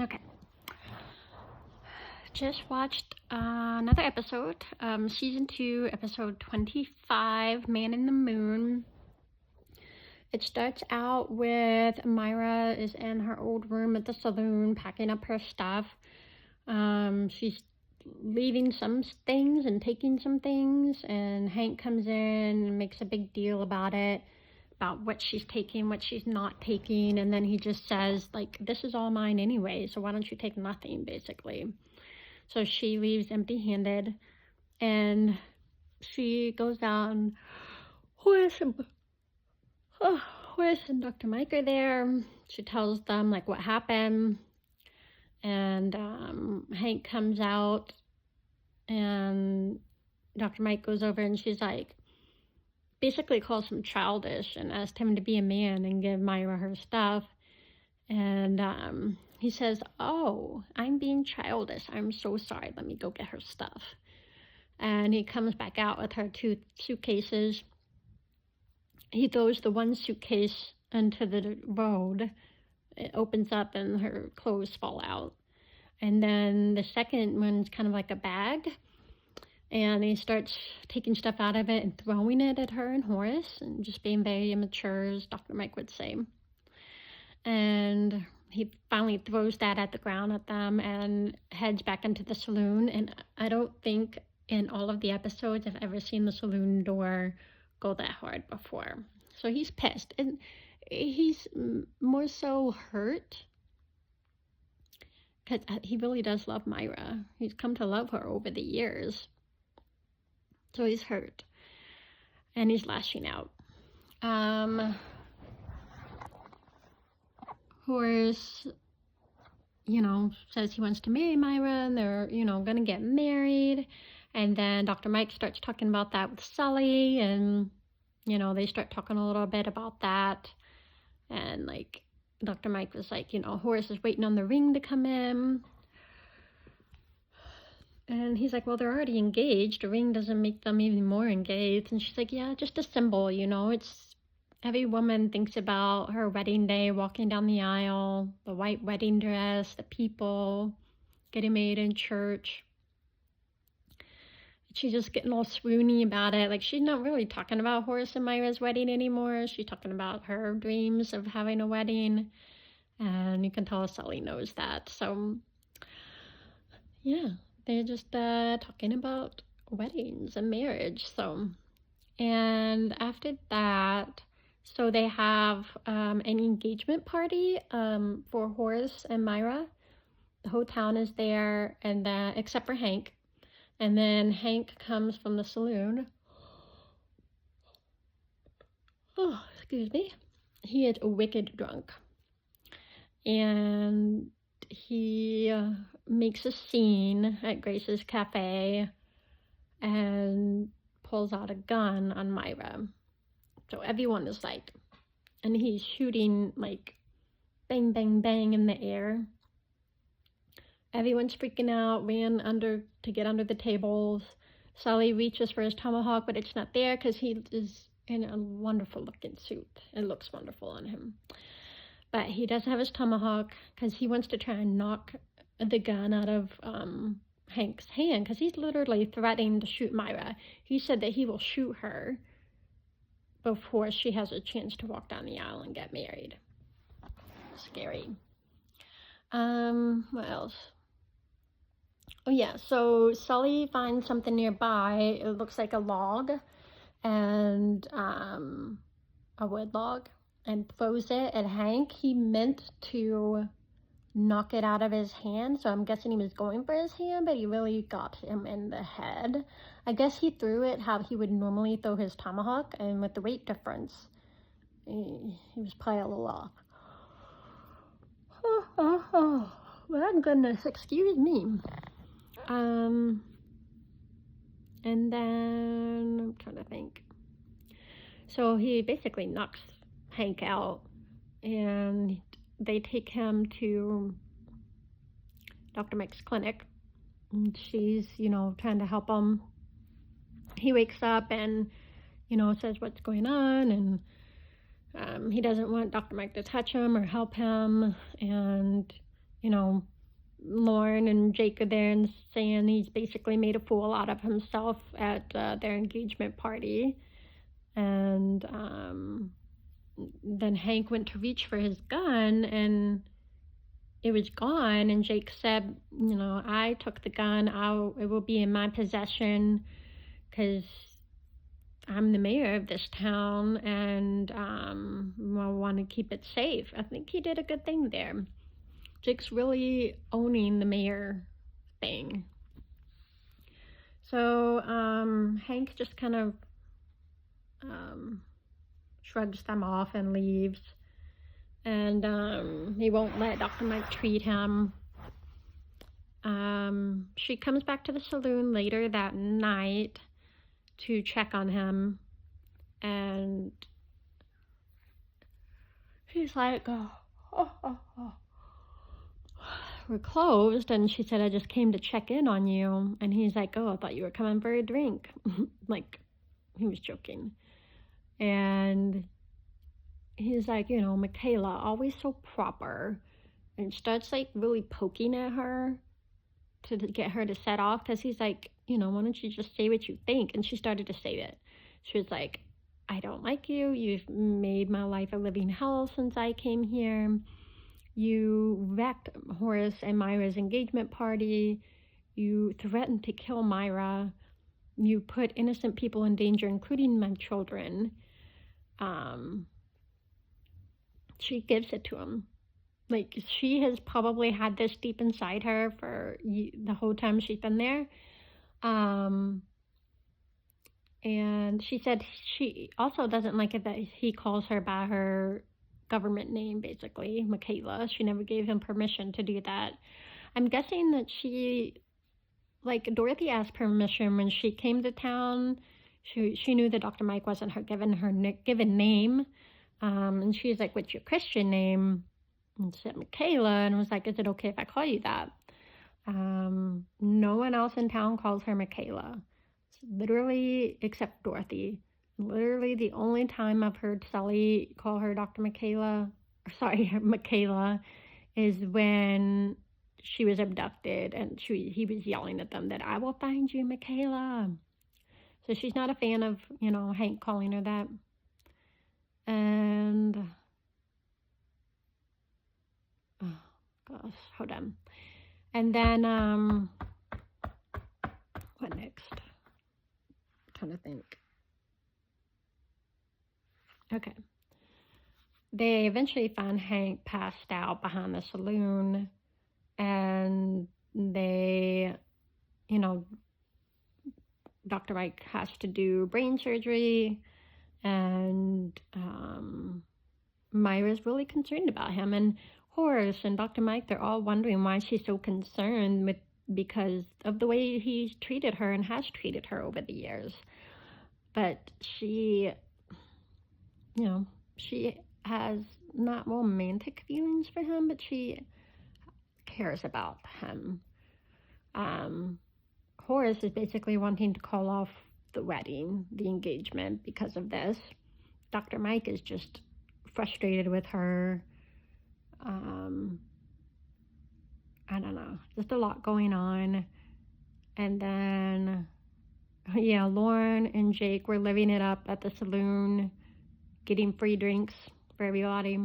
Okay. Just watched another episode, Season 2, episode 25, Man in the Moon. It starts out with Myra is in her old room at the saloon packing up her stuff. She's leaving some things and taking some things, and Hank comes in and makes a big deal about it, about what she's taking, what she's not taking, and then he just says, like, this is all mine anyway, so why don't you take nothing, basically. So she leaves empty-handed, and she goes down. Horace and Dr. Mike are there. She tells them, like, what happened, and Hank comes out, and Dr. Mike goes over, and she's like, basically calls him childish and asked him to be a man and give Myra her stuff. And he says, oh, I'm being childish. I'm so sorry. Let me go get her stuff. And he comes back out with her 2 suitcases. He throws the one suitcase into the road. It opens up and her clothes fall out. And then the second one's kind of like a bag. And he starts taking stuff out of it and throwing it at her and Horace, and just being very immature, as Dr. Mike would say. And he finally throws that at the ground at them and heads back into the saloon. And I don't think in all of the episodes I've ever seen the saloon door go that hard before. So he's pissed. And he's more so hurt because he really does love Myra. He's come to love her over the years. So he's hurt. And he's lashing out. Horace, says he wants to marry Myra, and they're, going to get married. And then Dr. Mike starts talking about that with Sully, and, they start talking a little bit about that. And, like, Dr. Mike was like, Horace is waiting on the ring to come in. And he's like, well, they're already engaged. A ring doesn't make them even more engaged. And she's like, yeah, just a symbol, it's... Every woman thinks about her wedding day, walking down the aisle, the white wedding dress, the people, getting married in church. She's just getting all swoony about it. Like, she's not really talking about Horace and Myra's wedding anymore. She's talking about her dreams of having a wedding. And you can tell Sully knows that. So, yeah, they're just talking about weddings and marriage. So, and after that... So they have an engagement party for Horace and Myra. The whole town is there, and except for Hank. And then Hank comes from the saloon. Oh, excuse me. He is wicked drunk. And he makes a scene at Grace's cafe and pulls out a gun on Myra. So everyone is like, and he's shooting like bang, bang, bang in the air. Everyone's freaking out, ran to get under the tables. Sully reaches for his tomahawk, but it's not there because he is in a wonderful looking suit. It looks wonderful on him. But he doesn't have his tomahawk because he wants to try and knock the gun out of Hank's hand, because he's literally threatening to shoot Myra. He said that he will shoot her before she has a chance to walk down the aisle and get married. Scary. What else? Oh yeah, so Sully finds something nearby. It looks like a log, and a wood log, and throws it at Hank. He meant to knock it out of his hand, so I'm guessing he was going for his hand, but he really got him in the head. I guess he threw it how he would normally throw his tomahawk, and with the weight difference, he was probably a little off. Oh, my goodness, excuse me. And then, I'm trying to think. So he basically knocks Hank out, and they take him to Dr. Mike's clinic, and she's, trying to help him. He wakes up and, says what's going on, and he doesn't want Dr. Mike to touch him or help him, and you know, Lauren and Jake are there and saying he's basically made a fool out of himself at their engagement party. And then Hank went to reach for his gun and it was gone. And Jake said, you know, I took the gun. It will be in my possession because I'm the mayor of this town and I want to keep it safe. I think he did a good thing there. Jake's really owning the mayor thing. So Hank just kind of shrugs them off and leaves. And he won't let Dr. Mike treat him. She comes back to the saloon later that night to check on him. And he's like, we're closed. And she said, I just came to check in on you. And he's like, oh, I thought you were coming for a drink. Like, he was joking. And he's like, you know, Michaela, always so proper. And starts like really poking at her to get her to set off. Because he's like, you know, why don't you just say what you think? And she started to say it. She was like, I don't like you. You've made my life a living hell since I came here. You wrecked Horace and Myra's engagement party. You threatened to kill Myra. You put innocent people in danger, including my children. She gives it to him. Like, she has probably had this deep inside her for the whole time she's been there. And she said she also doesn't like it that he calls her by her government name, basically, Michaela. She never gave him permission to do that. I'm guessing that like Dorothy asked permission when she came to town. She knew that Dr. Mike wasn't her given name. And she's like, what's your Christian name? And she said Michaela, and was like, is it okay if I call you that? No one else in town calls her Michaela. Literally, except Dorothy. Literally the only time I've heard Sally call her Michaela is when she was abducted and he was yelling at them that I will find you, Michaela. So she's not a fan of, you know, Hank calling her that. And oh gosh, hold on. And then what next? I'm trying to think. Okay. They eventually find Hank passed out behind the saloon, and they, you know, Dr. Mike has to do brain surgery, and Myra's really concerned about him, and Horace and Dr. Mike, they're all wondering why she's so concerned because of the way he's treated her and has treated her over the years. But she, you know, she has not romantic feelings for him, but she cares about him. Horace is basically wanting to call off the wedding, the engagement, because of this. Dr. Mike is just frustrated with her. I don't know, just a lot going on. And then, yeah, Lauren and Jake were living it up at the saloon, getting free drinks for everybody.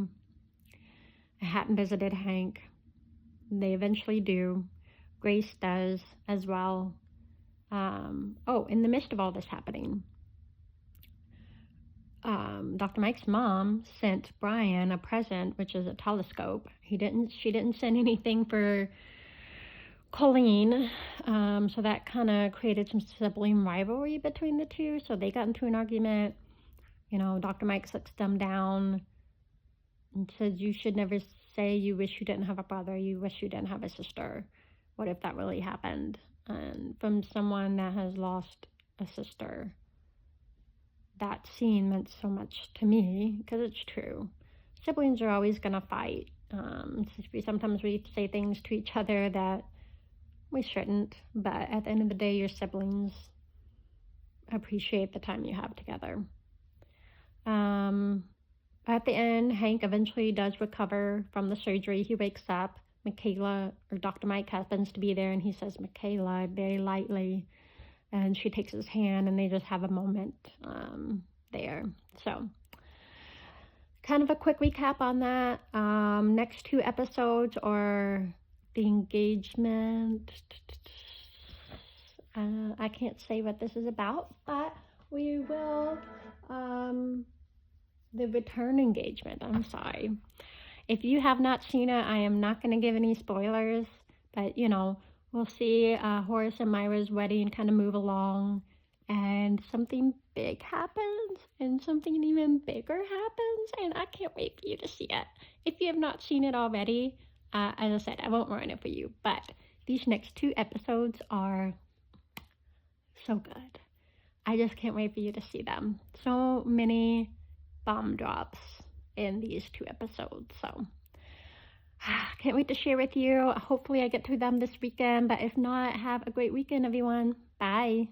I hadn't visited Hank. They eventually do. Grace does as well. In the midst of all this happening, Dr. Mike's mom sent Brian a present, which is a telescope. She didn't send anything for Colleen, so that kind of created some sibling rivalry between the two. So they got into an argument. You know, Dr. Mike sits them down and says, you should never say you wish you didn't have a brother, you wish you didn't have a sister. What if that really happened? And from someone that has lost a sister, that scene meant so much to me, because it's true. Siblings are always going to fight. Sometimes we say things to each other that we shouldn't, but at the end of the day, your siblings appreciate the time you have together. At the end, Hank eventually does recover from the surgery. He wakes up. Michaela, or Dr. Mike happens to be there, and he says Michaela very lightly, and she takes his hand, and they just have a moment there. So kind of a quick recap on that. Next 2 episodes are the engagement. I can't say what this is about, but we will, the return engagement, I'm sorry. If you have not seen it, I am not going to give any spoilers, but, you know, we'll see Horace and Myra's wedding kind of move along, and something big happens, and something even bigger happens, and I can't wait for you to see it. If you have not seen it already, as I said, I won't ruin it for you, but these next 2 episodes are so good. I just can't wait for you to see them. So many bomb drops in these 2 episodes, so can't wait to share with you. Hopefully I get through them this weekend, but if not, have a great weekend, everyone. Bye.